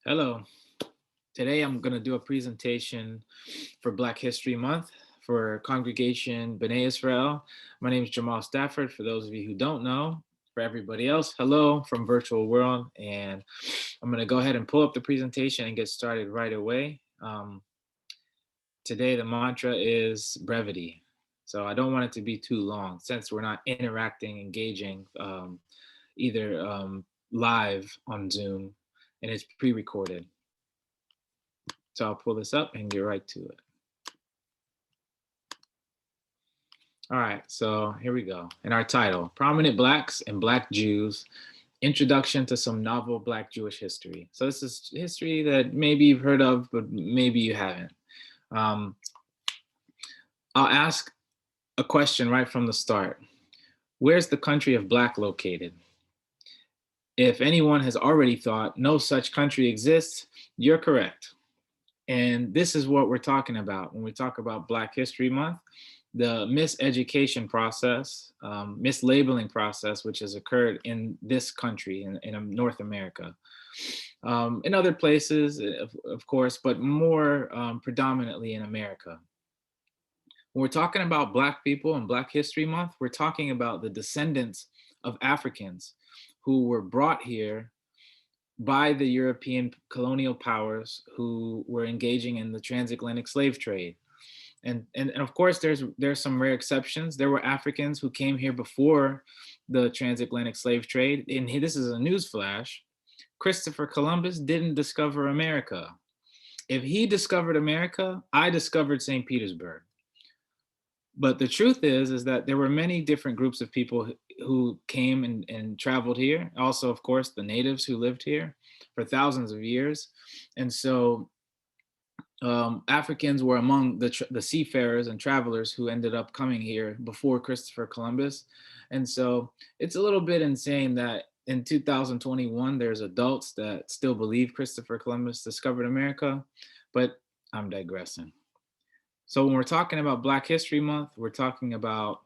Hello. Today I'm going to do a presentation for Black History Month for Congregation B'nai Israel. My name is Jamal Stafford. For those of you who don't know, for everybody else, hello from virtual world. And I'm going to go ahead and pull up the presentation and get started right away. Today the mantra is brevity. So I don't want it to be too long since we're not interacting, engaging either live on Zoom, and it's pre-recorded. So I'll pull this up and get right to it. All right, so here we go. In our title, Prominent Blacks and Black Jews, Introduction to some Novel Black Jewish History. So this is history that maybe you've heard of, but maybe you haven't. Um, I'll ask a question right from the start. Where's the country of Black located? If anyone has already thought no such country exists, you're correct. And this is what we're talking about when we talk about Black History Month. The miseducation process, mislabeling process, which has occurred in this country, in North America. In other places, of course, but more predominantly in America. When we're talking about Black people and Black History Month, we're talking about the descendants of Africans who were brought here by the European colonial powers who were engaging in the transatlantic slave trade. And of course, there's some rare exceptions. There were Africans who came here before the transatlantic slave trade. And this is a news flash. Christopher Columbus didn't discover America. If he discovered America, I discovered St. Petersburg. But the truth is that there were many different groups of people who came and traveled here. Also, of course, the natives who lived here for thousands of years. And so Africans were among the seafarers and travelers who ended up coming here before Christopher Columbus. And so it's a little bit insane that in 2021, there's adults that still believe Christopher Columbus discovered America, but I'm digressing. So when we're talking about Black History Month, we're talking about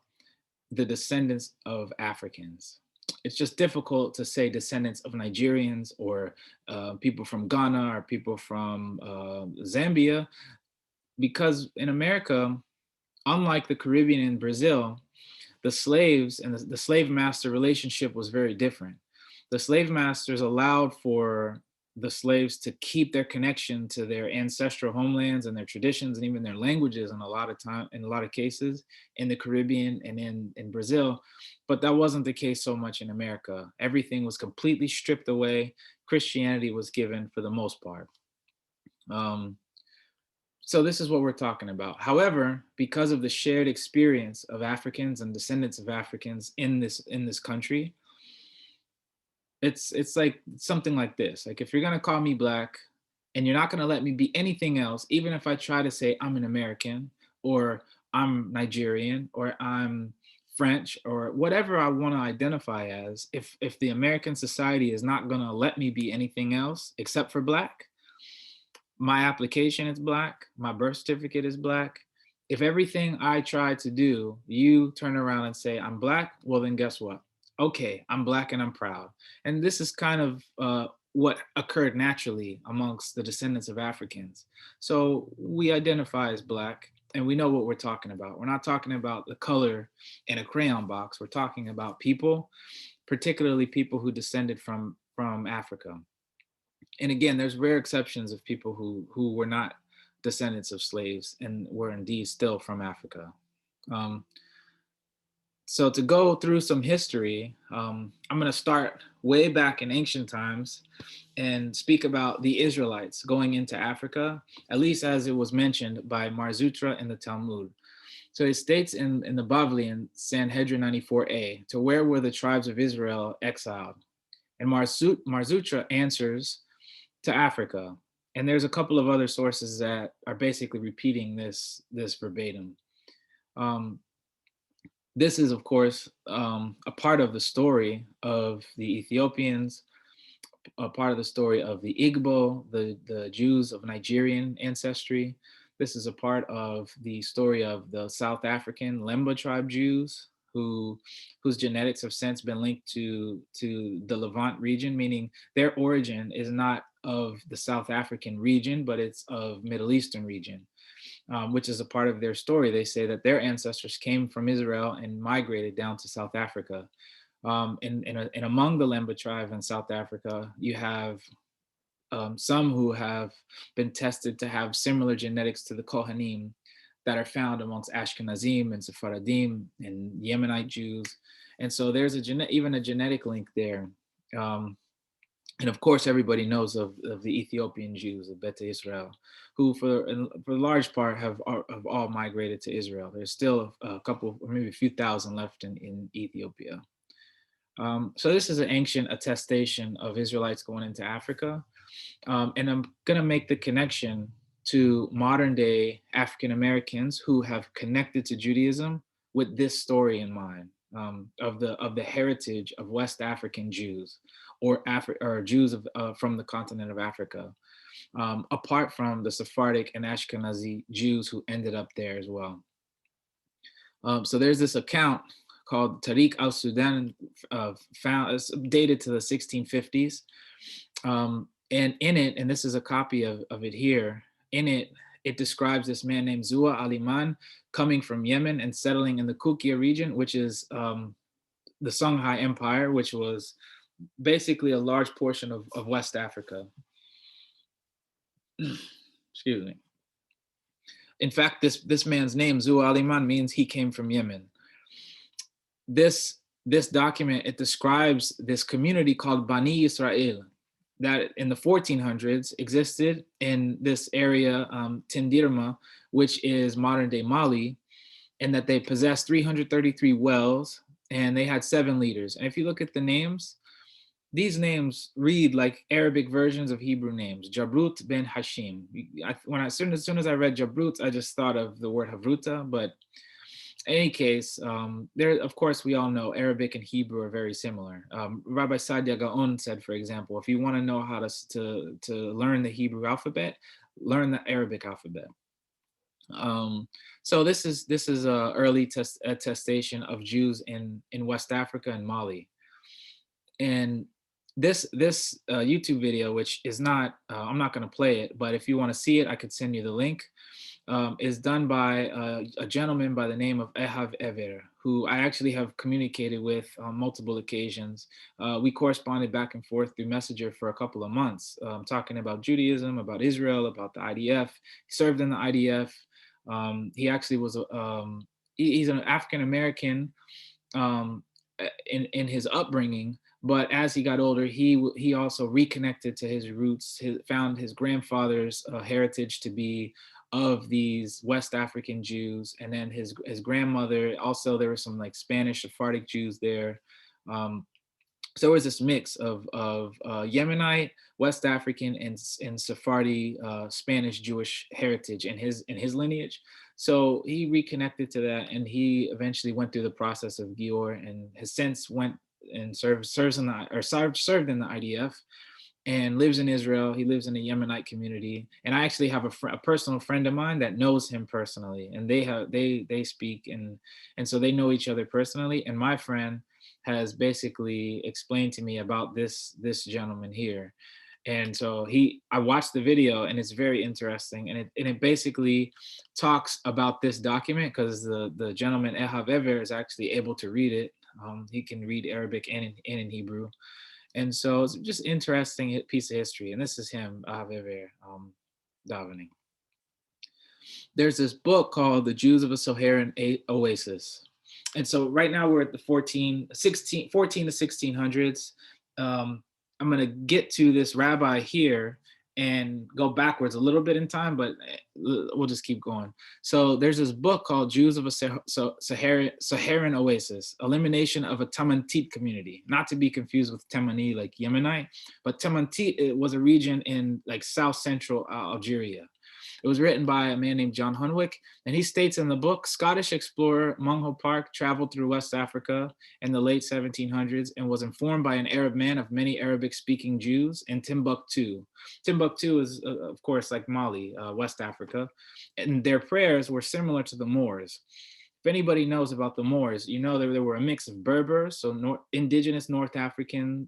the descendants of Africans. It's just difficult to say descendants of Nigerians or people from Ghana or people from Zambia, because in America, unlike the Caribbean and Brazil, the slaves and the slave master relationship was very different. The slave masters allowed for the slaves to keep their connection to their ancestral homelands and their traditions and even their languages in a lot of cases in the Caribbean and in Brazil. But that wasn't the case so much in America. Everything was completely stripped away. Christianity was given for the most part. So this is what we're talking about. However, because of the shared experience of Africans and descendants of Africans in this country, it's like something like this. Like if you're gonna call me Black and you're not gonna let me be anything else, even if I try to say I'm an American or I'm Nigerian or I'm French or whatever I want to identify as, if the American society is not gonna let me be anything else except for Black, my application is Black, my birth certificate is Black. If everything I try to do, you turn around and say I'm Black, well then guess what? Okay, I'm Black and I'm proud. And this is kind of what occurred naturally amongst the descendants of Africans. So we identify as Black and we know what we're talking about. We're not talking about the color in a crayon box. We're talking about people, particularly people who descended from Africa. And again, there's rare exceptions of people who were not descendants of slaves and were indeed still from Africa. Um, so to go through some history, I'm going to start way back in ancient times and speak about the Israelites going into Africa, at least as it was mentioned by Mar Zutra in the Talmud. So it states in the Bavli in Sanhedrin 94a, to where were the tribes of Israel exiled? And Mar Zutra answers, to Africa. And there's a couple of other sources that are basically repeating this verbatim. This is, of course, a part of the story of the Ethiopians, a part of the story of the Igbo, the Jews of Nigerian ancestry. This is a part of the story of the South African Lemba tribe Jews, whose genetics have since been linked to the Levant region, meaning their origin is not of the South African region, but it's of Middle Eastern region, which is a part of their story. They say that their ancestors came from Israel and migrated down to South Africa. And among the Lemba tribe in South Africa, you have some who have been tested to have similar genetics to the Kohanim that are found amongst Ashkenazim and Sephardim and Yemenite Jews. And so there's even a genetic link there. And of course, everybody knows of the Ethiopian Jews of Beta Israel, who for the large part have all migrated to Israel. There's still a couple, or maybe a few thousand left in Ethiopia. So this is an ancient attestation of Israelites going into Africa. And I'm going to make the connection to modern day African Americans who have connected to Judaism with this story in mind, of the heritage of West African Jews or Jews from the continent of Africa, apart from the Sephardic and Ashkenazi Jews who ended up there as well. So there's this account called Tariq al-Sudan, it's dated to the 1650s. And in it, and this is a copy of it here, in it, it describes this man named Zua Aliman coming from Yemen and settling in the Kukia region, which is the Songhai Empire, which was basically a large portion of West Africa. Excuse me. In fact, this man's name, Zua Aliman, means he came from Yemen. This document, it describes this community called Bani Israel that in the 1400s existed in this area, Tindirma, which is modern day Mali, and that they possessed 333 wells and they had 7 leaders. And if you look at the names, these read like Arabic versions of Hebrew names. Jabrut ben Hashim. As soon as I read Jabrut, I just thought of the word Havruta, but in any case, there, of course, we all know Arabic and Hebrew are very similar. Rabbi Daggatun said, for example, if you want to know how to learn the Hebrew alphabet, learn the Arabic alphabet. So this is a early attestation of Jews in West Africa and Mali. And this YouTube video, which is not, I'm not going to play it, but if you want to see it, I could send you the link. Is done by a gentleman by the name of Ehav Ever, who I actually have communicated with on multiple occasions. We corresponded back and forth through Messenger for a couple of months, talking about Judaism, about Israel, about the IDF. He served in the IDF. He actually was he's an African American in his upbringing, but as he got older, he also reconnected to his roots. Found his grandfather's heritage to be of these West African Jews, and then his grandmother also, there were some like Spanish Sephardic Jews there. So it was this mix of Yemenite, West African, and Sephardi Spanish Jewish heritage in his lineage. So he reconnected to that, and he eventually went through the process of Gior, and has since went and served in the IDF, and lives in Israel. He lives in a Yemenite community, and I actually have a personal friend of mine that knows him personally, and they speak, and so they know each other personally. And my friend has basically explained to me about this gentleman here, and so I watched the video, and it's very interesting, and it basically talks about this document, because the gentleman Ehav Ever is actually able to read it. He can read Arabic and in Hebrew. And so it's just interesting piece of history. And this is him, davening. There's this book called The Jews of a Saharan Oasis. And so right now we're at the 14 to 1600s. I'm going to get to this rabbi here and go backwards a little bit in time, but we'll just keep going. So there's this book called Jews of a Saharan Oasis, Elimination of a Tamantit Community, not to be confused with Temani, like Yemenite, but Tamantit, it was a region in like South Central Algeria. It was written by a man named John Hunwick, and he states in the book, Scottish explorer Mungo Park traveled through West Africa in the late 1700s and was informed by an Arab man of many Arabic-speaking Jews in Timbuktu. Timbuktu is, of course, like Mali, West Africa, and their prayers were similar to the Moors. If anybody knows about the Moors, you know there were a mix of Berbers, so indigenous North African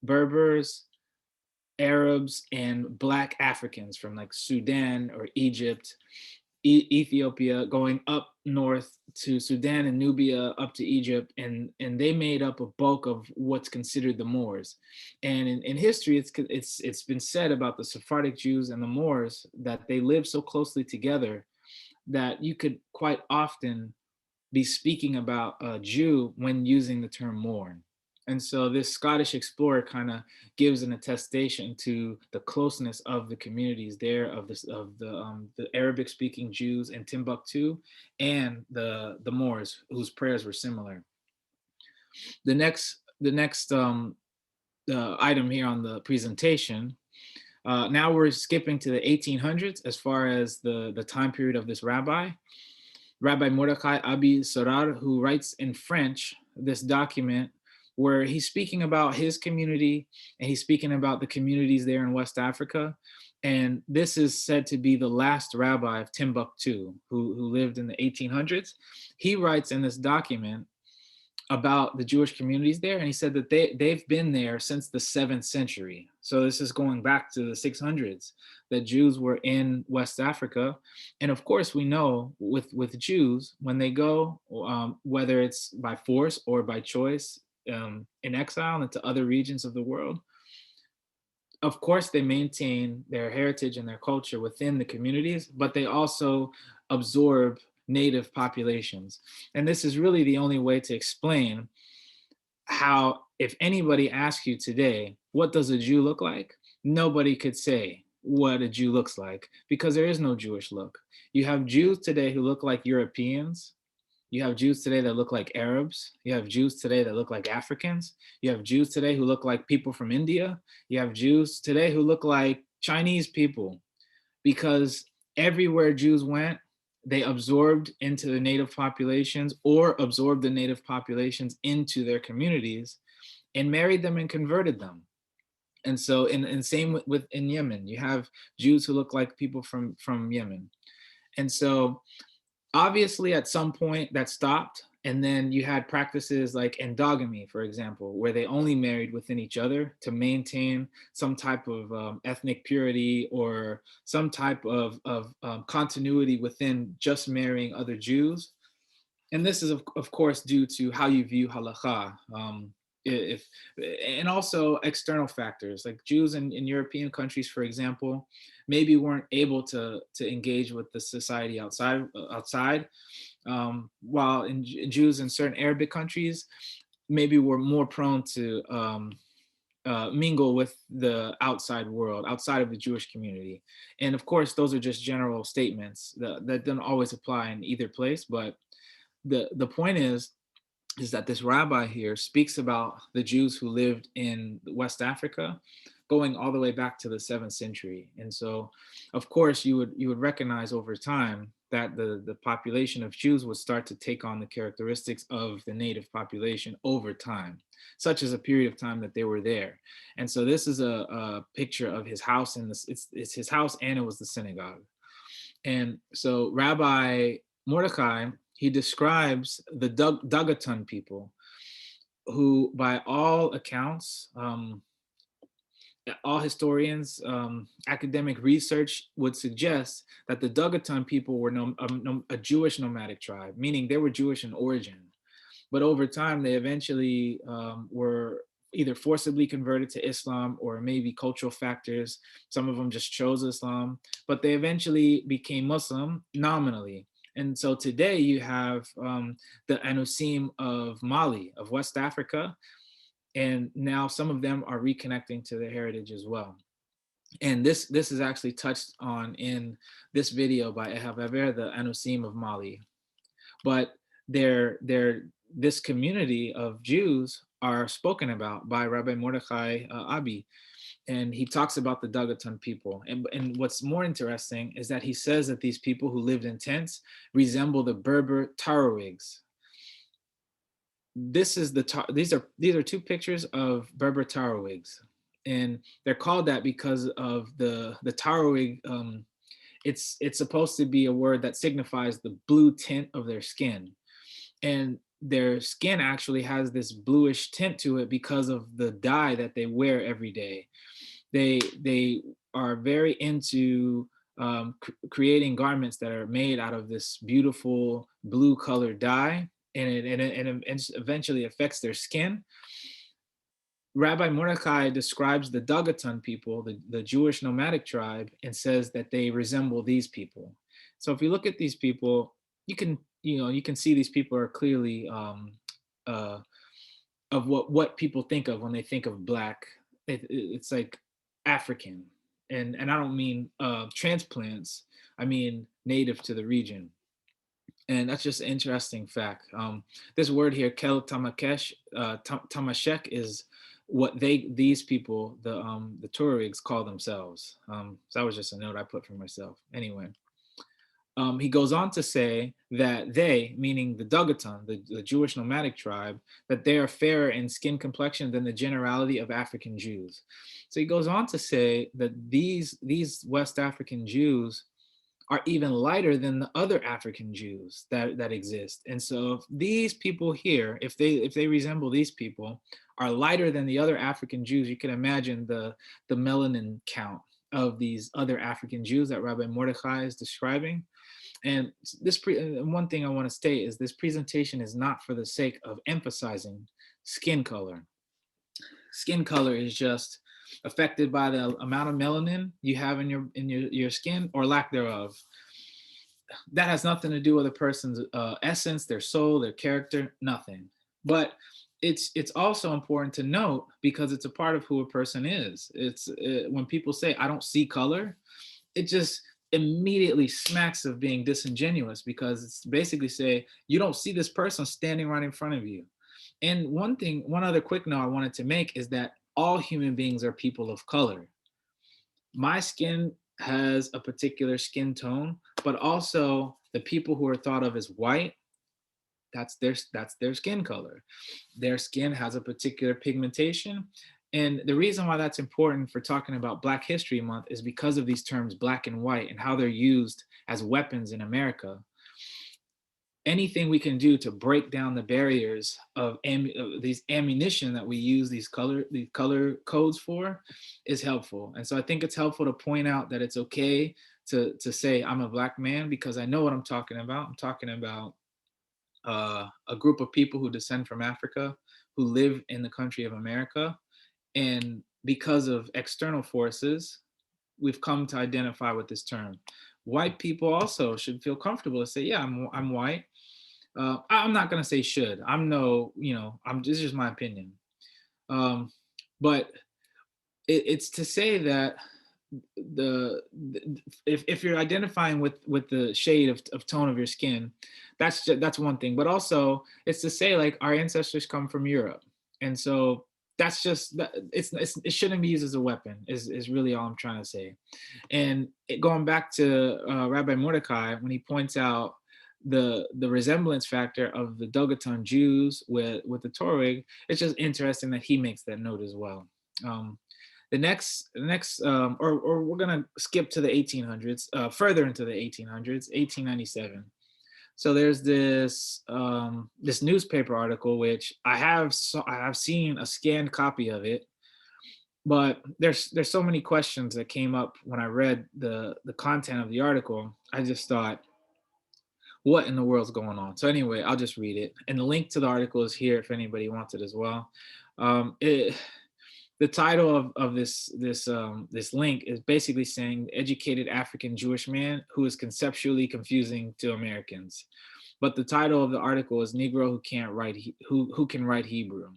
Berbers, Arabs and Black Africans from like Sudan or Egypt, Ethiopia, going up north to Sudan and Nubia, up to Egypt, and they made up a bulk of what's considered the Moors. And in history, it's been said about the Sephardic Jews and the Moors that they lived so closely together that you could quite often be speaking about a Jew when using the term Moor. And so this Scottish explorer kind of gives an attestation to the closeness of the communities there, of the Arabic speaking Jews in Timbuktu and the Moors whose prayers were similar. The next item here on the presentation. Now we're skipping to the 1800s as far as the time period of this rabbi. Rabbi Mordechai Abi Sorar, who writes in French this document where he's speaking about his community and he's speaking about the communities there in West Africa. And this is said to be the last rabbi of Timbuktu, who lived in the 1800s. He writes in this document about the Jewish communities there, and he said that they've been there since the 7th century. So this is going back to the 600s, that Jews were in West Africa. And of course, we know with Jews, when they go, whether it's by force or by choice, in exile into other regions of the world, of course, they maintain their heritage and their culture within the communities, but they also absorb native populations. And this is really the only way to explain how, if anybody asks you today, what does a Jew look like? Nobody could say what a Jew looks like because there is no Jewish look. You have Jews today who look like Europeans. You have Jews today that look like Arabs. You have Jews today that look like Africans. You have Jews today who look like people from India. You have Jews today who look like Chinese people, because everywhere Jews went, they absorbed into the native populations or absorbed the native populations into their communities and married them and converted them. And so, and same with in Yemen, you have Jews who look like people from Yemen. And so obviously at some point that stopped, and then you had practices like endogamy, for example, where they only married within each other to maintain some type of ethnic purity or some type of continuity within just marrying other Jews. And this is of course due to how you view halakha. If And also external factors like Jews in European countries, for example, maybe weren't able to engage with the society outside, while Jews in certain Arabic countries maybe were more prone to mingle with the outside world, outside of the Jewish community. And of course, those are just general statements that don't always apply in either place. But the point is that this rabbi here speaks about the Jews who lived in West Africa going all the way back to the 7th century. And so, of course, you would recognize over time that the population of Jews would start to take on the characteristics of the native population over time, such as a period of time that they were there. And so this is a picture of his house, and it's his house, and it was the synagogue. And so Rabbi Mordechai, he describes the Daggatun people, who by all accounts, all historians, academic research would suggest that the Daggatun people were a Jewish nomadic tribe, meaning they were Jewish in origin. But over time, they eventually were either forcibly converted to Islam or maybe cultural factors. Some of them just chose Islam, but they eventually became Muslim nominally. And so today you have the Anusim of Mali, of West Africa, and now some of them are reconnecting to their heritage as well. And this is actually touched on in this video by Ehavever, the Anusim of Mali. But this community of Jews are spoken about by Rabbi Mordechai Abi, and he talks about the Daggatun people. And what's more interesting is that he says that these people who lived in tents resemble the Berber Tarawigs. These are two pictures of Berber Tarawigs, and they're called that because of the Tarawig. It's supposed to be a word that signifies the blue tint of their skin, and their skin actually has this bluish tint to it because of the dye that they wear every day. they are very into creating garments that are made out of this beautiful blue colored dye, and it eventually affects their skin. Rabbi Mordecai describes the Daggatun people, the Jewish nomadic tribe, and says that they resemble these people. So if you look at these people, you can see these people are clearly uh, of what people think of when they think of black. It's like African, and I don't mean transplants. I mean native to the region. And that's just an interesting fact. This word here, kel tamakesh, tamashek, is what these people, the Tuaregs, call themselves. So that was just a note I put for myself. Anyway, he goes on to say that they, meaning the Daggatun, the Jewish nomadic tribe, that they are fairer in skin complexion than the generality of African Jews. So he goes on to say that these West African Jews are even lighter than the other African Jews that exist. And so if these people here, if they resemble these people, are lighter than the other African Jews, you can imagine the melanin count of these other African Jews that Rabbi Mordecai is describing. And one thing I want to state is this presentation is not for the sake of emphasizing skin color. Skin color is just affected by the amount of melanin you have in your skin or lack thereof. That has nothing to do with a person's essence, their soul, their character, nothing. But it's also important to note because it's a part of who a person is. It's when people say I don't see color, it just immediately smacks of being disingenuous because it's basically say you don't see this person standing right in front of you. And one other quick note I wanted to make is that all human beings are people of color. My skin has a particular skin tone, but also the people who are thought of as white, that's their skin color. Their skin has a particular pigmentation. And the reason why that's important for talking about Black History Month is because of these terms black and white and how they're used as weapons in America. Anything we can do to break down the barriers of these ammunition that we use these color codes for is helpful. And so I think it's helpful to point out that it's okay to say I'm a Black man because I know what I'm talking about. I'm talking about a group of people who descend from Africa, who live in the country of America. And because of external forces, we've come to identify with this term. White people also should feel comfortable to say, yeah, I'm white. I'm not gonna say should. I'm no, this is just my opinion. But it's to say that if you're identifying with the shade of tone of your skin, that's one thing. But also it's to say like our ancestors come from Europe, and so that's just it shouldn't be used as a weapon. Is really all I'm trying to say. And going back to Rabbi Mordecai when he points out the resemblance factor of the Daggatun Jews with the Tuareg, it's just interesting that he makes that note as well. The next, or we're gonna skip to the 1800s, further into the 1800s, 1897. So there's this this newspaper article which I have seen a scanned copy of it, but there's so many questions that came up when I read the content of the article. I just thought, what in the world's going on? So anyway, I'll just read it. And the link to the article is here if anybody wants it as well. The title of this link is basically saying educated African Jewish man who is conceptually confusing to Americans. But the title of the article is Negro who can't write who can write Hebrew.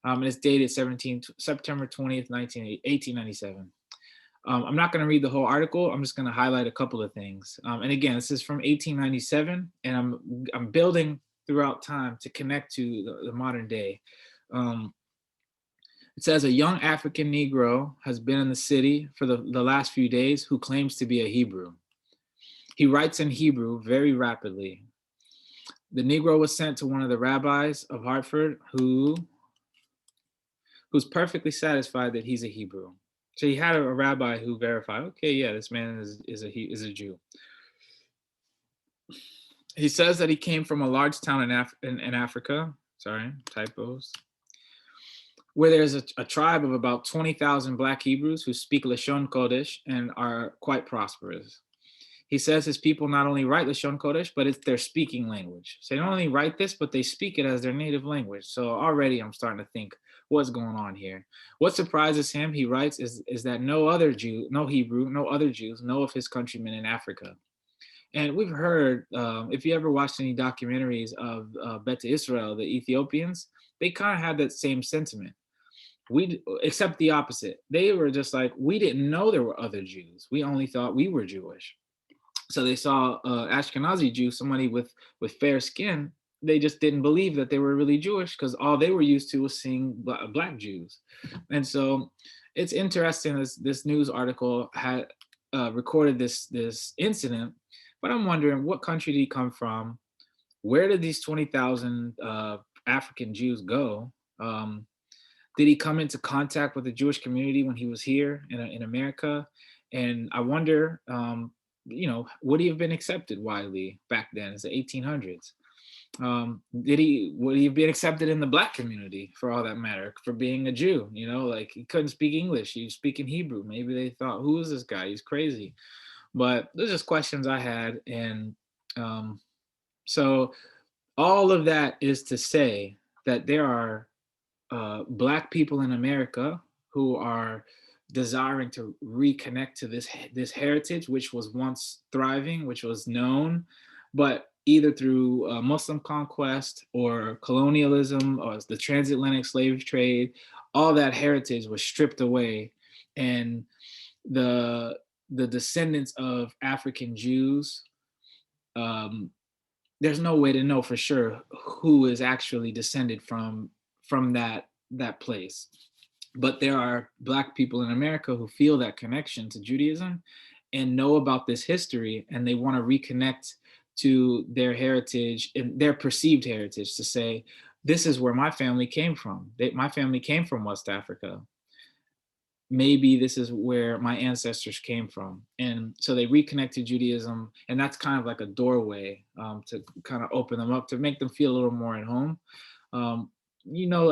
And it's dated September 20th, 1897. I'm not going to read the whole article. I'm just going to highlight a couple of things. And again, this is from 1897, and I'm building throughout time to connect to the modern day. It says a young African Negro has been in the city for the last few days who claims to be a Hebrew. He writes in Hebrew very rapidly. The Negro was sent to one of the rabbis of Hartford who's perfectly satisfied that he's a Hebrew. So he had a rabbi who verified, okay, yeah, this man is a Jew. He says that he came from a large town in Africa. Sorry, typos. where there's a tribe of about 20,000 Black Hebrews who speak Lashon Kodesh and are quite prosperous. He says his people not only write Lashon Kodesh, but it's their speaking language. So they not only write this, but they speak it as their native language. So already I'm starting to think, what's going on here? What surprises him, he writes, is that no other Jew, no Hebrew, no other Jews know of his countrymen in Africa. And we've heard, if you ever watched any documentaries of Beta Israel, the Ethiopians, they kind of had that same sentiment. Except the opposite. They were just like, we didn't know there were other Jews. We only thought we were Jewish. So they saw Ashkenazi Jew, somebody with fair skin. They just didn't believe that they were really Jewish because all they were used to was seeing Black Jews. And so it's interesting, this news article had recorded this incident, but I'm wondering, what country did he come from? Where did these 20,000 African Jews go? Did he come into contact with the Jewish community when he was here in America? And I wonder, would he have been accepted widely back then? It's the 1800s. Would he have been accepted in the Black community, for all that matter, for being a Jew? Like, he couldn't speak English, he was speaking Hebrew. Maybe they thought, who is this guy? He's crazy. But those are just questions I had. And so all of that is to say that there are Black people in America who are desiring to reconnect to this heritage, which was once thriving, which was known, but either through Muslim conquest or colonialism or the transatlantic slave trade, all that heritage was stripped away, and the descendants of African Jews, there's no way to know for sure who is actually descended from that place. But there are Black people in America who feel that connection to Judaism and know about this history, and they want to reconnect to their heritage and their perceived heritage, to say, this is where my family came from. My family came from West Africa. Maybe this is where my ancestors came from. And so they reconnect to Judaism, and that's kind of like a doorway to kind of open them up, to make them feel a little more at home.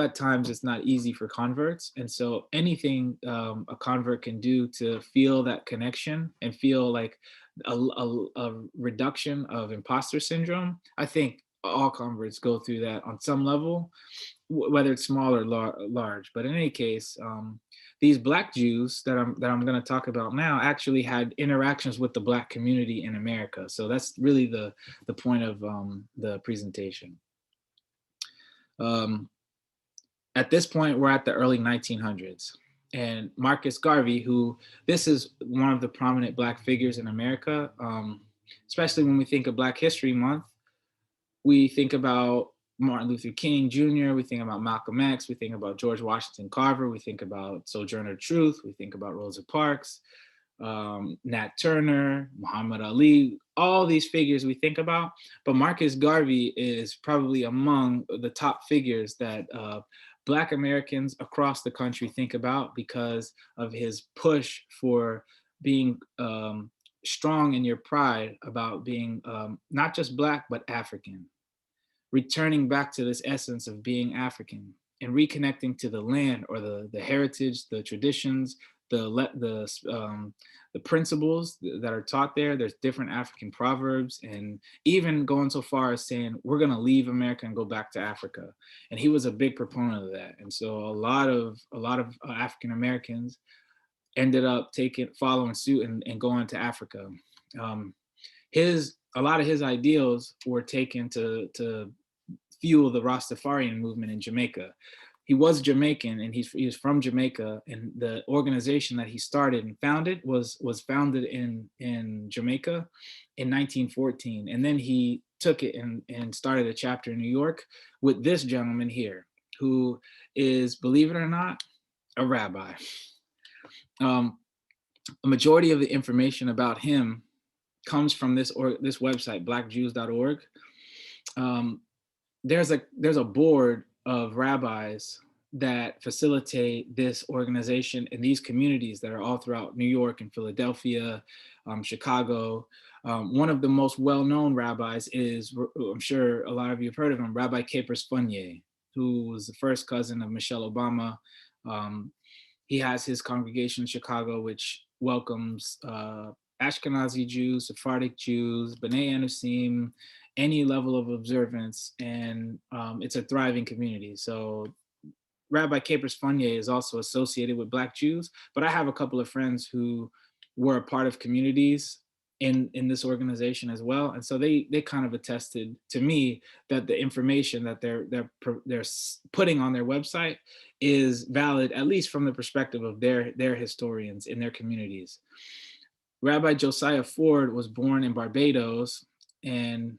At times it's not easy for converts. And so anything a convert can do to feel that connection and feel like a reduction of imposter syndrome, I think all converts go through that on some level, whether it's small or large. But in any case, these Black Jews that I'm going to talk about now actually had interactions with the Black community in America. So that's really the point of the presentation. At this point, we're at the early 1900s, and Marcus Garvey, who, this is one of the prominent Black figures in America, especially when we think of Black History Month. We think about Martin Luther King Jr., we think about Malcolm X, we think about George Washington Carver, we think about Sojourner Truth, we think about Rosa Parks, Nat Turner, Muhammad Ali, all these figures we think about. But Marcus Garvey is probably among the top figures that Black Americans across the country think about, because of his push for being strong in your pride about being not just Black, but African. Returning back to this essence of being African and reconnecting to the land, or the heritage, the traditions, the principles that are taught there. There's different African proverbs, and even going so far as saying, we're going to leave America and go back to Africa. And he was a big proponent of that. And so a lot of African Americans ended up following suit and going to Africa. A lot of his ideals were taken to fuel the Rastafarian movement in Jamaica. He was Jamaican, and he was from Jamaica, and the organization that he started and founded was founded in Jamaica in 1914. And then he took it and started a chapter in New York with this gentleman here, who is, believe it or not, a rabbi. A majority of the information about him comes from this website, blackjews.org. There's a board of rabbis that facilitate this organization in these communities that are all throughout New York and Philadelphia, Chicago. One of the most well-known rabbis is, I'm sure a lot of you have heard of him, Rabbi Capers Funyeh. who was the first cousin of Michelle Obama. He has his congregation in Chicago, which welcomes Ashkenazi Jews, Sephardic Jews, B'nai Anusim, any level of observance, and it's a thriving community. So Rabbi Capers Funya is also associated with Black Jews, but I have a couple of friends who were a part of communities in this organization as well, and so they kind of attested to me that the information that they're putting on their website is valid, at least from the perspective of their historians in their communities. Rabbi Josiah Ford was born in Barbados and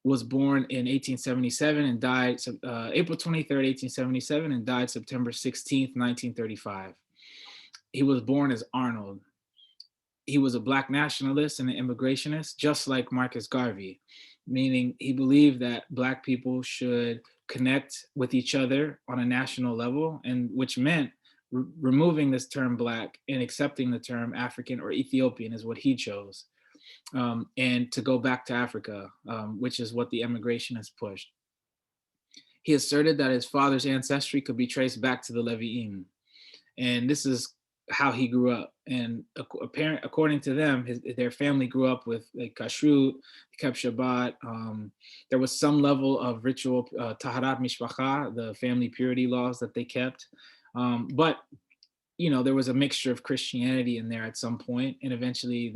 was born in 1877 and died April 23rd, 1877, and died September 16th, 1935. He was born as Arnold. He was a Black nationalist and an immigrationist, just like Marcus Garvey, meaning he believed that Black people should connect with each other on a national level, and which meant removing this term Black and accepting the term African or Ethiopian is what he chose. And to go back to Africa, which is what the emigration has pushed. He asserted that his father's ancestry could be traced back to the Levine. And this is how he grew up. And according to them, their family grew up with like kashrut, kept Shabbat. There was some level of ritual, taharat mishpacha, the family purity laws that they kept. But there was a mixture of Christianity in there at some point, and eventually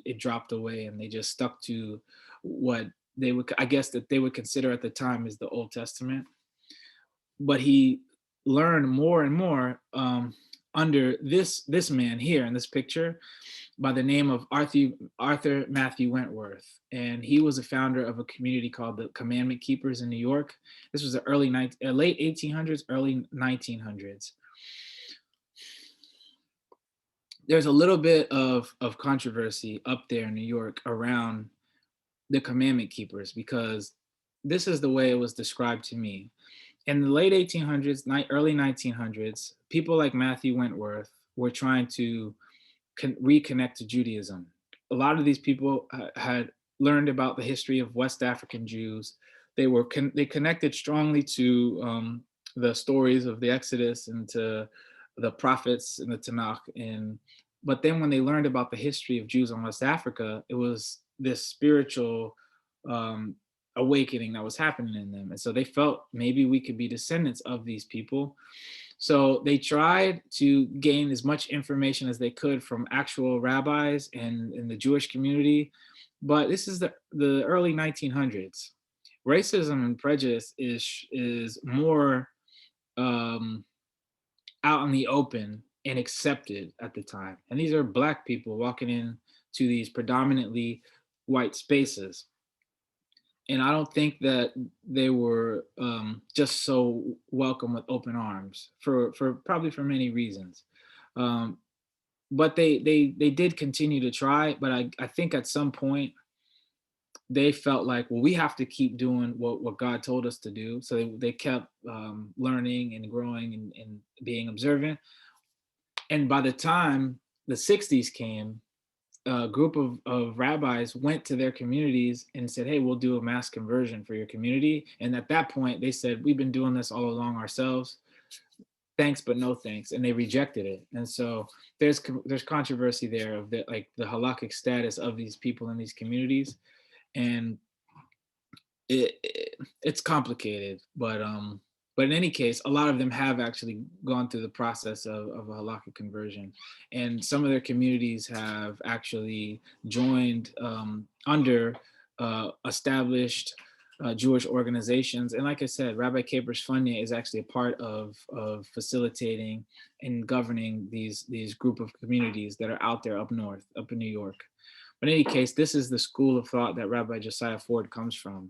it dropped away, and they just stuck to what they would, I guess, that they would consider at the time as the Old Testament. But he learned more and more under this man here in this picture by the name of Arthur Matthew Wentworth, and he was a founder of a community called the Commandment Keepers in New York. This was the late 1800s, early 1900s. There's a little bit of controversy up there in New York around the Commandment Keepers, because this is the way it was described to me. In the late 1800s, early 1900s, people like Matthew Wentworth were trying to reconnect to Judaism. A lot of these people had learned about the history of West African Jews. They connected strongly to the stories of the Exodus and to the prophets in the Tanakh. But then when they learned about the history of Jews in West Africa, it was this spiritual awakening that was happening in them. And so they felt maybe we could be descendants of these people. So they tried to gain as much information as they could from actual rabbis and in the Jewish community. But this is the early 1900s. Racism and prejudice is more out in the open and accepted at the time. And these are Black people walking in to these predominantly white spaces. And I don't think that they were just so welcome with open arms for probably for many reasons. But they did continue to try, but I think at some point they felt like, well, we have to keep doing what God told us to do. So they kept learning and growing and being observant. And by the time the 60s came, a group of rabbis went to their communities and said, hey, we'll do a mass conversion for your community. And at that point, they said, we've been doing this all along ourselves. Thanks, but no thanks. And they rejected it. And so there's controversy there of the halakhic status of these people in these communities. And it's complicated, but in any case, a lot of them have actually gone through the process of a halakhic conversion, and some of their communities have actually joined under established Jewish organizations. And like I said, Rabbi Capers Funya is actually a part of facilitating and governing these group of communities that are out there up north, up in New York. But in any case, this is the school of thought that Rabbi Josiah Ford comes from.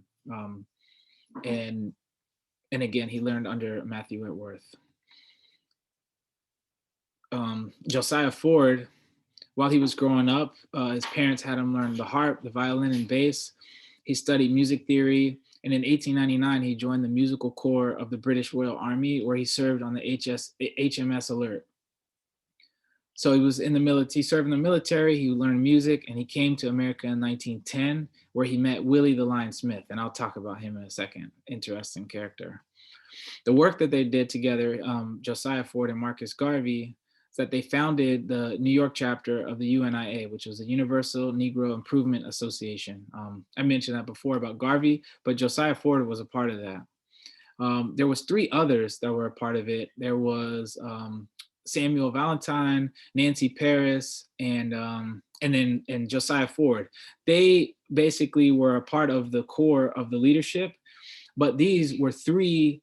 And again, he learned under Matthew Wentworth. Josiah Ford, while he was growing up, his parents had him learn the harp, the violin, and bass. He studied music theory, and in 1899, he joined the musical corps of the British Royal Army, where he served on the HMS Alert. So he was in the military, served in the military, he learned music, and he came to America in 1910, where he met Willie the Lion Smith, and I'll talk about him in a second. Interesting character. the work that they did together, Josiah Ford and Marcus Garvey, is that they founded the New York chapter of the UNIA, which was the Universal Negro Improvement Association. I mentioned that before about Garvey, but Josiah Ford was a part of that. There was three others that were a part of it. There was Samuel Valentine, Nancy Paris, and Josiah Ford. They basically were a part of the core of the leadership, but these were three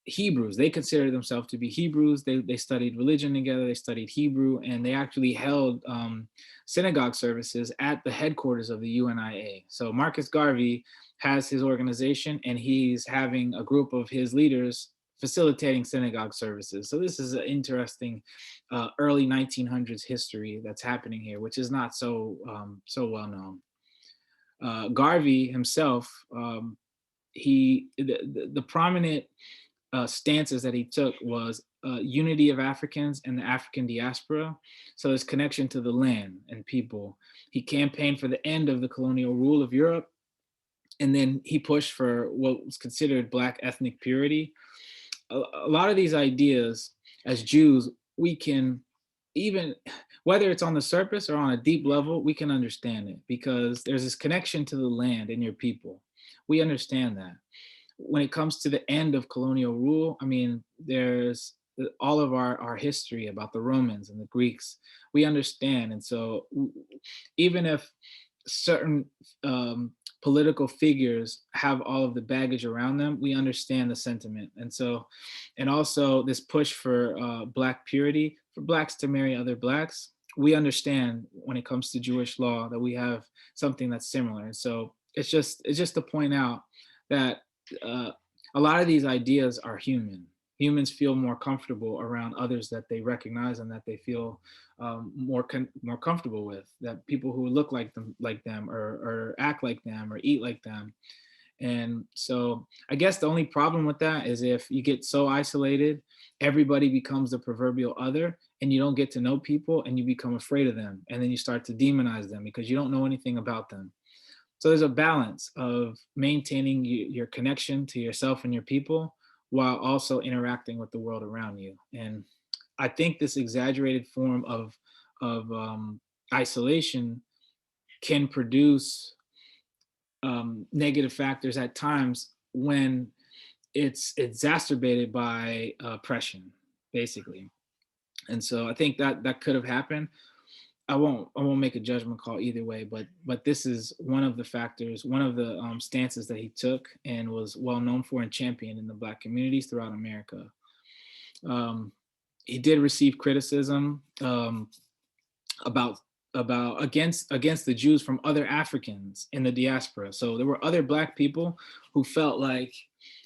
Hebrews. They considered themselves to be Hebrews. They studied religion together. They studied Hebrew, and they actually held synagogue services at the headquarters of the UNIA. So Marcus Garvey has his organization, and he's having a group of his leaders facilitating synagogue services. So this is an interesting early 1900s history that's happening here, which is not so well known. Garvey himself, the prominent stances that he took was unity of Africans and the African diaspora. So his connection to the land and people. He campaigned for the end of the colonial rule of Europe. And then he pushed for what was considered Black ethnic purity. A lot of these ideas as Jews, we can, even whether it's on the surface or on a deep level, we can understand it because there's this connection to the land and your people. We understand that. When it comes to the end of colonial rule, I mean, there's all of our history about the Romans and the Greeks, we understand. And so even if certain political figures have all of the baggage around them, we understand the sentiment. And so, and also this push for Black purity, for Blacks to marry other Blacks, we understand when it comes to Jewish law that we have something that's similar. And so it's just to point out that a lot of these ideas are human. Humans feel more comfortable around others that they recognize and that they feel more comfortable with. That people who look like them, or act like them, or eat like them. And so I guess the only problem with that is if you get so isolated, everybody becomes the proverbial other, and you don't get to know people, and you become afraid of them, and then you start to demonize them because you don't know anything about them. So there's a balance of maintaining your connection to yourself and your people while also interacting with the world around you. And I think this exaggerated form of isolation can produce negative factors at times when it's exacerbated by oppression, basically. And so I think that could have happened. I won't make a judgment call either way, but this is one of the factors, one of the stances that he took and was well known for and championed in the Black communities throughout America. He did receive criticism about against the Jews from other Africans in the diaspora. So there were other Black people who felt like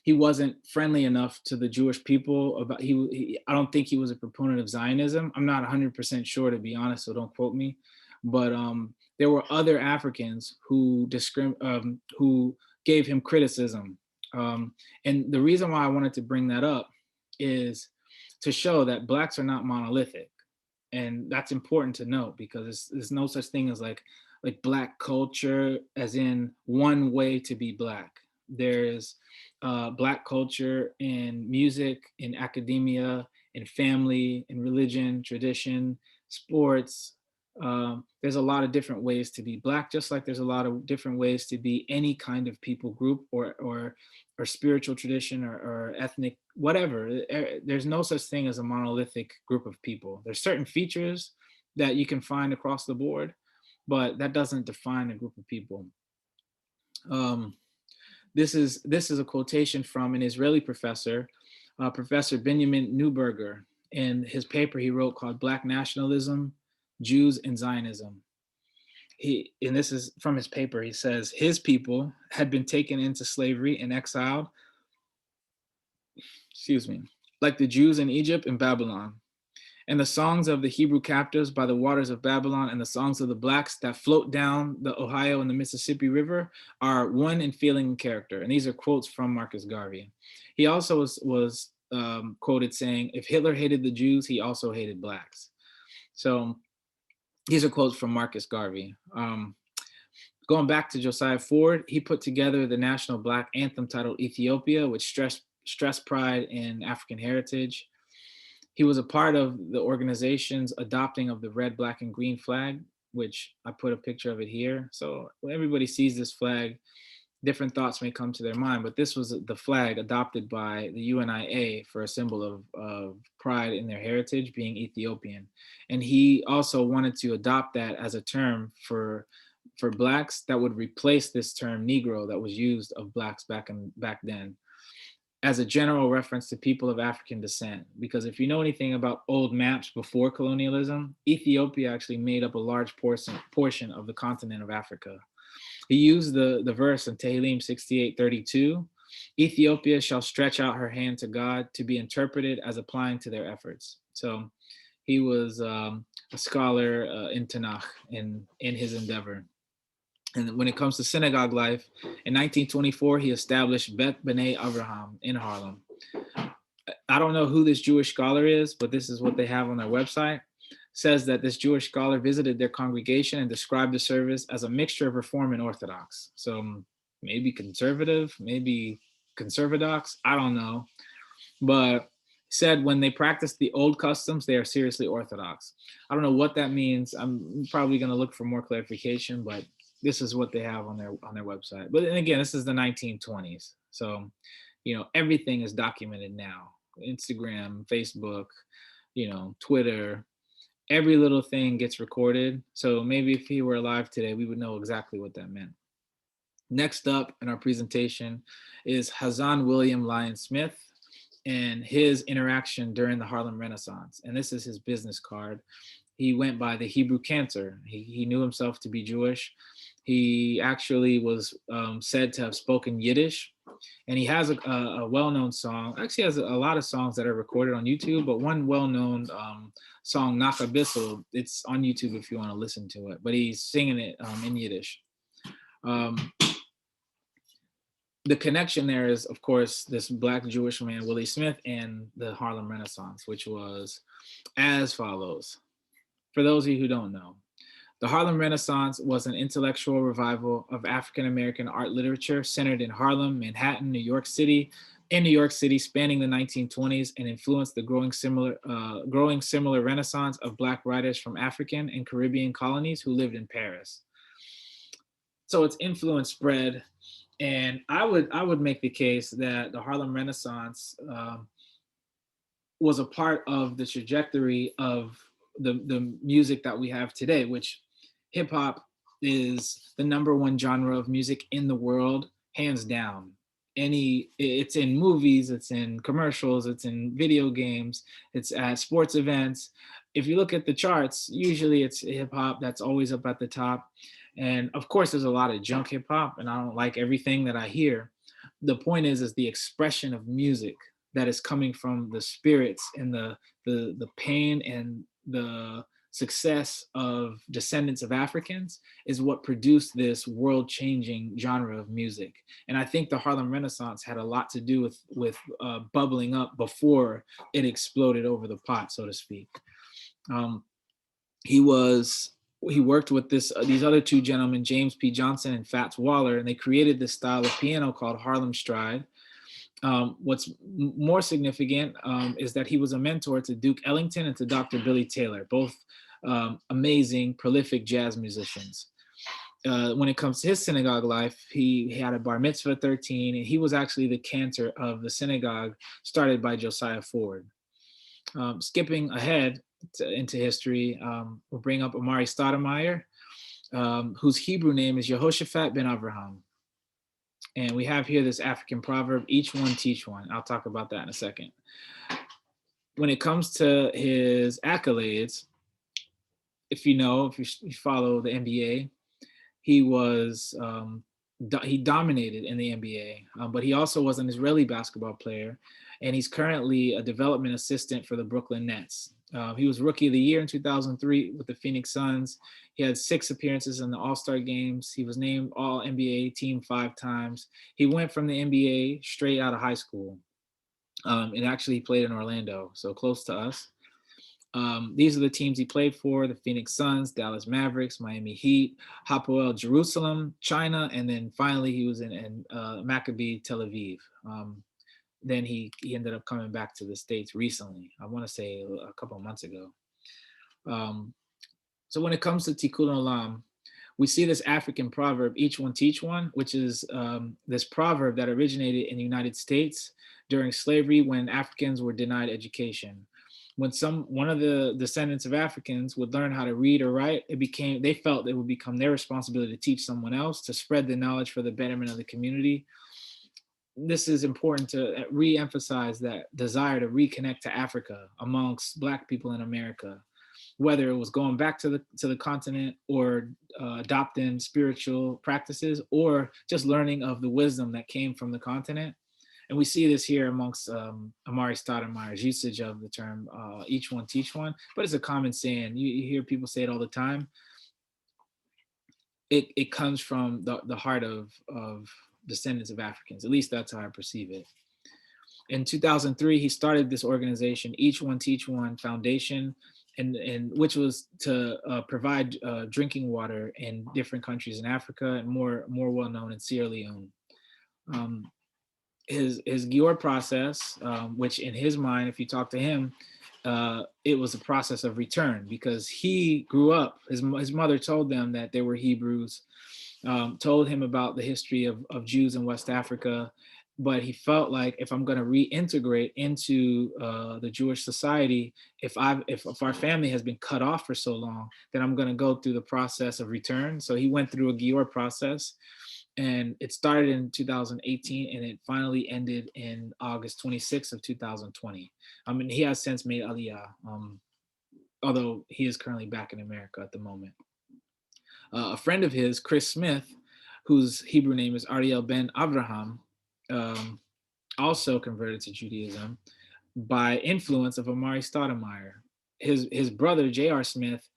he wasn't friendly enough to the Jewish people. I don't think he was a proponent of Zionism. I'm not 100% sure, to be honest, so don't quote me. But there were other Africans who gave him criticism. And the reason why I wanted to bring that up is to show that Blacks are not monolithic. And that's important to note because there's no such thing as like Black culture as in one way to be Black. There's Black culture in music, in academia, in family, in religion, tradition, sports. There's a lot of different ways to be Black, just like there's a lot of different ways to be any kind of people group or spiritual tradition or ethnic, whatever. There's no such thing as a monolithic group of people. There's certain features that you can find across the board, but that doesn't define a group of people. This is a quotation from an Israeli professor, Professor Benjamin Neuberger, in his paper he wrote called Black Nationalism, Jews and Zionism. And this is from his paper, he says, his people had been taken into slavery and exiled, like the Jews in Egypt and Babylon. And the songs of the Hebrew captives by the waters of Babylon and the songs of the Blacks that float down the Ohio and the Mississippi River are one in feeling and character. And these are quotes from Marcus Garvey. He also was quoted saying, if Hitler hated the Jews, he also hated Blacks. So these are quotes from Marcus Garvey. Going back to Josiah Ford, he put together the national Black anthem titled Ethiopia, which stressed stress pride in African heritage. He was a part of the organization's adopting of the red, black, and green flag, which I put a picture of it here. So when everybody sees this flag, different thoughts may come to their mind, but this was the flag adopted by the UNIA for a symbol of pride in their heritage, being Ethiopian. And he also wanted to adopt that as a term for blacks that would replace this term Negro that was used of blacks back then, as a general reference to people of African descent. Because if you know anything about old maps before colonialism, Ethiopia actually made up a large portion of the continent of Africa. He used the verse in Tehillim 68:32, Ethiopia shall stretch out her hand to God, to be interpreted as applying to their efforts. So he was a scholar in Tanakh in his endeavor. And when it comes to synagogue life, in 1924, he established Beth B'nai Avraham in Harlem. I don't know who this Jewish scholar is, but this is what they have on their website. Says that this Jewish scholar visited their congregation and described the service as a mixture of Reform and Orthodox. So maybe conservative, maybe conservadox, I don't know. But said when they practice the old customs, they are seriously Orthodox. I don't know what that means. I'm probably going to look for more clarification, but this is what they have on their website. But and again, this is the 1920s. So, everything is documented now. Instagram, Facebook, Twitter, every little thing gets recorded. So maybe if he were alive today, we would know exactly what that meant. Next up in our presentation is Hazan William Lyon Smith and his interaction during the Harlem Renaissance. And this is his business card. He went by the Hebrew Cantor. He knew himself to be Jewish. He actually was said to have spoken Yiddish. And he has a well-known song. Actually has a lot of songs that are recorded on YouTube, but one well-known song, Naka Bissell, it's on YouTube if you want to listen to it. But he's singing it in Yiddish. The connection there is, of course, this Black Jewish man, Willie Smith, and the Harlem Renaissance, which was as follows. For those of you who don't know, the Harlem Renaissance was an intellectual revival of African-American art literature centered in Harlem, Manhattan, New York City, spanning the 1920s, and influenced the growing similar renaissance of Black writers from African and Caribbean colonies who lived in Paris. So its influence spread, and I would make the case that the Harlem Renaissance was a part of the trajectory of the music that we have today, which hip hop is the #1 genre of music in the world, hands down. It's in movies, it's in commercials, it's in video games, it's at sports events. If you look at the charts, usually it's hip hop that's always up at the top. And of course, there's a lot of junk hip hop, and I don't like everything that I hear. The point is the expression of music that is coming from the spirits and the pain and the success of descendants of Africans is what produced this world-changing genre of music. And I think the Harlem Renaissance had a lot to do with bubbling up before it exploded over the pot, so to speak. He worked with these other two gentlemen, James P. Johnson and Fats Waller, and they created this style of piano called Harlem Stride. What's more significant is that he was a mentor to Duke Ellington and to Dr. Billy Taylor, both amazing, prolific jazz musicians. When it comes to his synagogue life, he had a bar mitzvah at 13, and he was actually the cantor of the synagogue started by Josiah Ford. Skipping ahead into history, we'll bring up Amari Stoudemire, whose Hebrew name is Yehoshaphat ben Avraham. And we have here this African proverb, each one teach one. I'll talk about that in a second. When it comes to his accolades, if you follow the NBA, he dominated in the NBA, but he also was an Israeli basketball player, and he's currently a development assistant for the Brooklyn Nets. He was Rookie of the Year in 2003 with the Phoenix Suns. He had 6 appearances in the All-Star games. He was named All-NBA team 5 times. He went from the NBA straight out of high school. And actually he played in Orlando, so close to us. These are the teams he played for: the Phoenix Suns, Dallas Mavericks, Miami Heat, Hapoel Jerusalem, China, and then finally he was in Maccabi Tel Aviv. then he ended up coming back to the States recently. I want to say a couple of months ago. Um, so when it comes to Tikkun Olam, we see this African proverb, each one teach one, which is this proverb that originated in the United States during slavery when Africans were denied education. When one of the descendants of Africans would learn how to read or write, they felt it would become their responsibility to teach someone else, to spread the knowledge for the betterment of the community. This is important to re-emphasize that desire to reconnect to Africa amongst Black people in America, whether it was going back to the continent or adopting spiritual practices or just learning of the wisdom that came from the continent. And we see this here amongst Amari Stoudemire's usage of the term each one teach one, but it's a common saying. You hear people say it all the time. It comes from the heart of descendants of Africans. At least that's how I perceive it. In 2003, he started this organization, Each One Teach One Foundation, and which was to provide drinking water in different countries in Africa and more well known in Sierra Leone. His Gior process, which in his mind, if you talk to him, it was a process of return because he grew up. His mother told them that they were Hebrews, told him about the history of Jews in West Africa, but he felt like if I'm going to reintegrate into the Jewish society, if our family has been cut off for so long, then I'm going to go through the process of return. So he went through a Gior process, and it started in 2018, and it finally ended in August 26th of 2020. I mean, he has since made Aliyah, although he is currently back in America at the moment. A friend of his, Chris Smith, whose Hebrew name is Ariel Ben Avraham, also converted to Judaism by influence of Amari Stoudemire. His brother, J.R. Smith,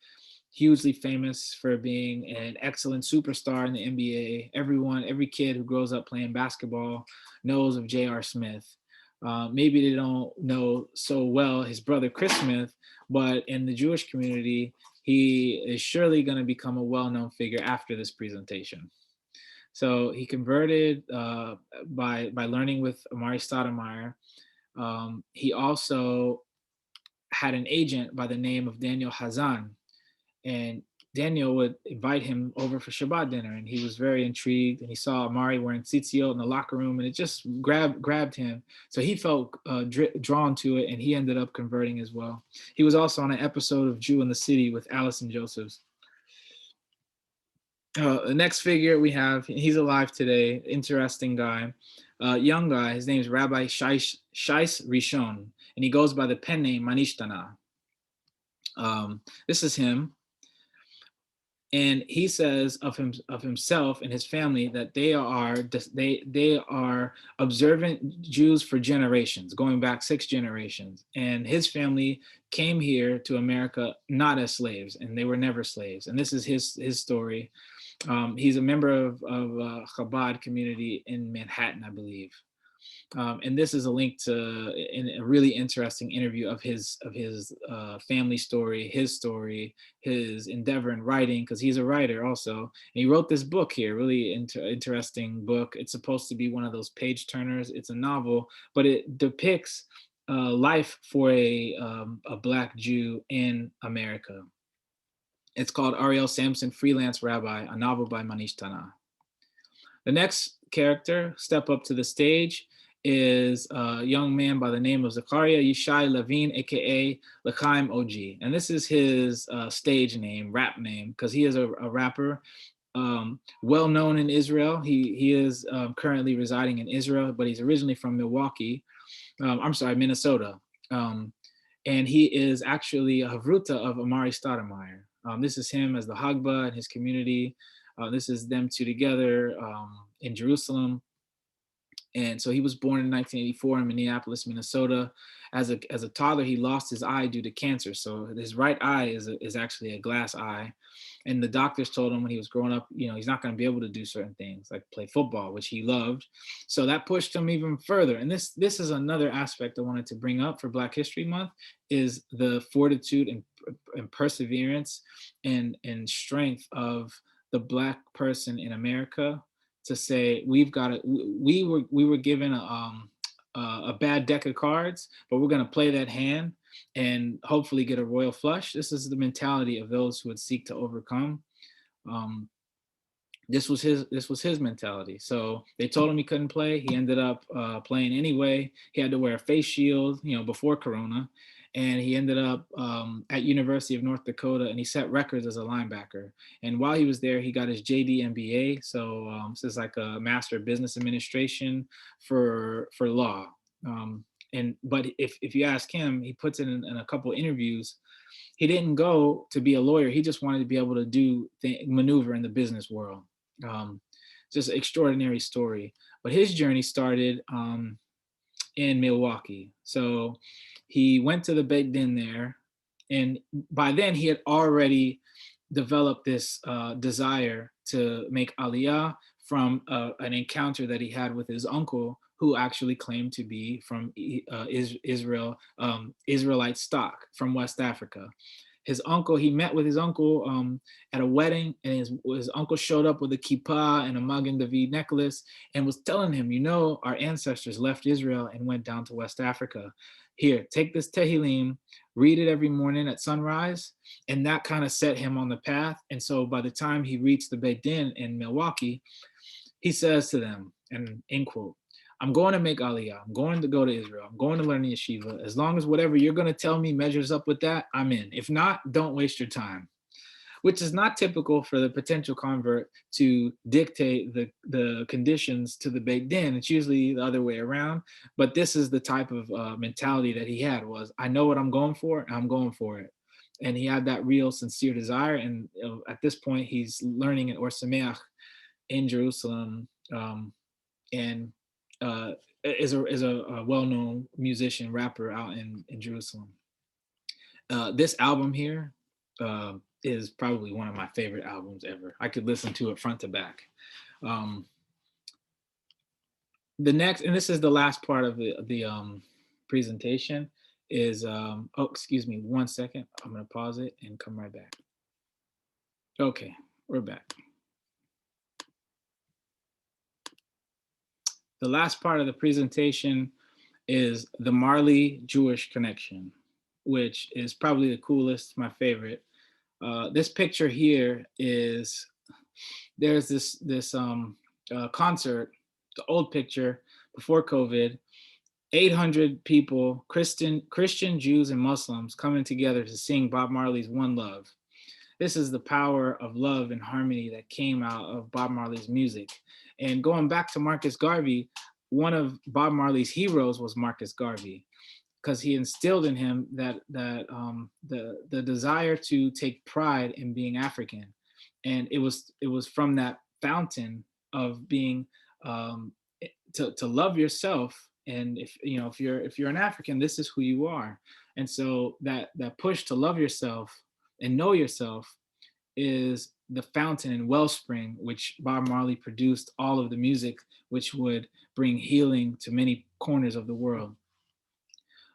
hugely famous for being an excellent superstar in the NBA. Every kid who grows up playing basketball knows of J.R. Smith. Maybe they don't know so well his brother, Chris Smith, but in the Jewish community, he is surely going to become a well-known figure after this presentation. So he converted by learning with Amari Stoudemire. He also had an agent by the name of Daniel Hazan, and Daniel would invite him over for Shabbat dinner, and he was very intrigued, and he saw Amari wearing tzitzit in the locker room, and it just grabbed him. So he felt drawn to it, and he ended up converting as well. He was also on an episode of Jew in the City with Allison Josephs. The next figure we have, he's alive today, interesting guy, young guy. His name is Rabbi Shais Rishon, and he goes by the pen name Manishtana. This is him. And he says of himself and his family that they are observant Jews for generations, going back 6 generations. And his family came here to America not as slaves, and they were never slaves. And this is his story. He's a member of Chabad community in Manhattan, I believe. And this is a link to a really interesting interview of his family story, his endeavor in writing, because he's a writer also. And he wrote this book here, really interesting book. It's supposed to be one of those page turners. It's a novel, but it depicts life for a Black Jew in America. It's called Ariel Sampson, Freelance Rabbi, a novel by Manish Tana. The next character, step up to the stage, is a young man by the name of Zakaria Ishai Levine, aka L'chaim OG. And this is his stage name, rap name, because he is a rapper, well known in Israel. He is currently residing in Israel, but he's originally from Minnesota. And he is actually a Havruta of Amari Stoudemire. This is him as the Hagba in his community. This is them two together in Jerusalem. And so he was born in 1984 in Minneapolis, Minnesota. As a toddler, he lost his eye due to cancer. So his right eye is actually a glass eye. And the doctors told him when he was growing up, he's not going to be able to do certain things like play football, which he loved. So that pushed him even further. And this is another aspect I wanted to bring up for Black History Month, is the fortitude and perseverance and strength of the Black person in America to say we were given a bad deck of cards, but we're going to play that hand and hopefully get a royal flush. This is the mentality of those who would seek to overcome. Um, this was his mentality. So they told him he couldn't play. He ended up playing anyway. He had to wear a face shield, before Corona, and he ended up at University of North Dakota, and he set records as a linebacker. And while he was there, he got his JD MBA. So this is like a Master of Business Administration for law. But if you ask him, he puts it in a couple interviews. He didn't go to be a lawyer. He just wanted to be able to maneuver in the business world. Um, just an extraordinary story. But his journey started in Milwaukee. So he went to the Beit Din there, and by then he had already developed this desire to make Aliyah from an encounter that he had with his uncle, who actually claimed to be from Israel, Israelite stock from West Africa. He met with his uncle at a wedding, and his uncle showed up with a kippah and a Magen David necklace and was telling him, our ancestors left Israel and went down to West Africa. Here, take this Tehillim, read it every morning at sunrise, and that kind of set him on the path. And so by the time he reached the Beit Din in Milwaukee, he says to them, and end quote, I'm going to make Aliyah. I'm going to go to Israel. I'm going to learn the yeshiva. As long as whatever you're going to tell me measures up with that, I'm in. If not, don't waste your time. Which is not typical for the potential convert to dictate the conditions to the Beit Din. It's usually the other way around. But this is the type of mentality that he had was, I know what I'm going for, and I'm going for it. And he had that real sincere desire. And at this point, he's learning in Or Sameach in Jerusalem, and is a well-known musician, rapper out in Jerusalem. This album here is probably one of my favorite albums ever. I could listen to it front to back. The next, and this is the last part of the presentation, is excuse me 1 second. I'm gonna pause it and come right back. Okay, we're back. The last part of the presentation is the Marley Jewish connection, which is probably the coolest, my favorite. This picture here there's this concert, the old picture before COVID, 800 people, Christian, Jews, and Muslims coming together to sing Bob Marley's One Love. This is the power of love and harmony that came out of Bob Marley's music. And going back to Marcus Garvey, one of Bob Marley's heroes was Marcus Garvey, because he instilled in him the desire to take pride in being African. And it was from that fountain of being to love yourself. And if you're an African, this is who you are. And so that push to love yourself and know yourself is the fountain and wellspring which Bob Marley produced all of the music which would bring healing to many corners of the world.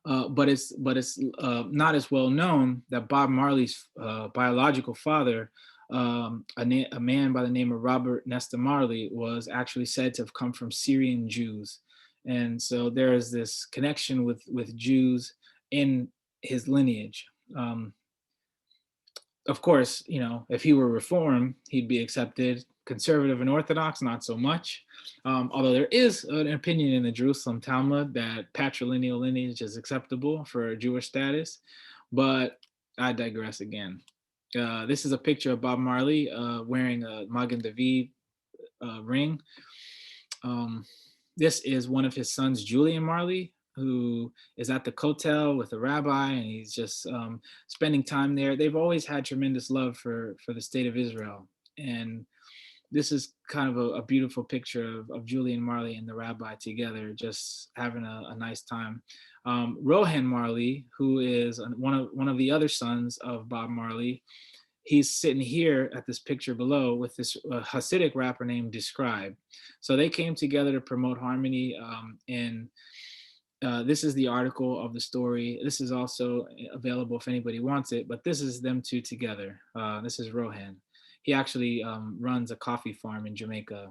But it's not as well known that Bob Marley's biological father, a man by the name of Robert Nesta Marley, was actually said to have come from Syrian Jews. And so there is this connection with Jews in his lineage. Of course, if he were Reformed, he'd be accepted. Conservative and Orthodox, not so much. Although there is an opinion in the Jerusalem Talmud that patrilineal lineage is acceptable for Jewish status, but I digress again. This is a picture of Bob Marley wearing a Magen David ring. This is one of his sons, Julian Marley, who is at the Kotel with the rabbi, and he's just spending time there. They've always had tremendous love for the state of Israel. And this is kind of a beautiful picture of Julian Marley and the rabbi together, just having a nice time. Rohan Marley, who is one of the other sons of Bob Marley, he's sitting here at this picture below with this Hasidic rapper named Describe. So they came together to promote harmony, and this is the article of the story. This is also available if anybody wants it, but this is them two together. This is Rohan. He actually runs a coffee farm in Jamaica.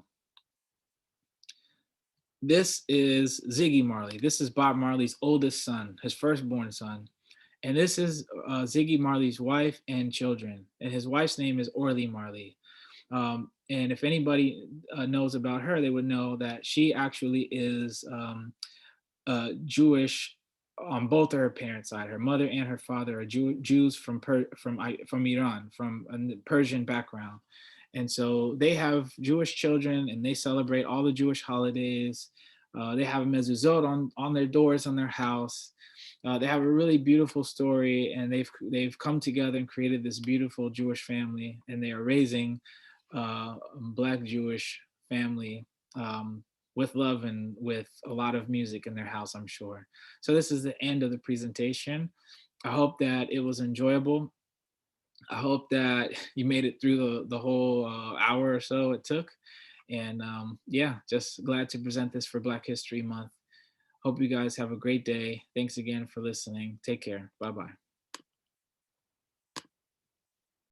This is Ziggy Marley. This is Bob Marley's oldest son, his firstborn son. And this is Ziggy Marley's wife and children. And his wife's name is Orly Marley. And if anybody knows about her, they would know that she actually is Jewish on both of her parents' side. Her mother and her father are Jews from Iran, from a Persian background. And so they have Jewish children, and they celebrate all the Jewish holidays. They have a mezuzot on their doors on their house. They have a really beautiful story, and they've come together and created this beautiful Jewish family, and they are raising a Black Jewish family with love and with a lot of music in their house, I'm sure. So this is the end of the presentation. I hope that it was enjoyable. I hope that you made it through the whole hour or so it took. And yeah, just glad to present this for Black History Month. Hope you guys have a great day. Thanks again for listening. Take care. Bye-bye.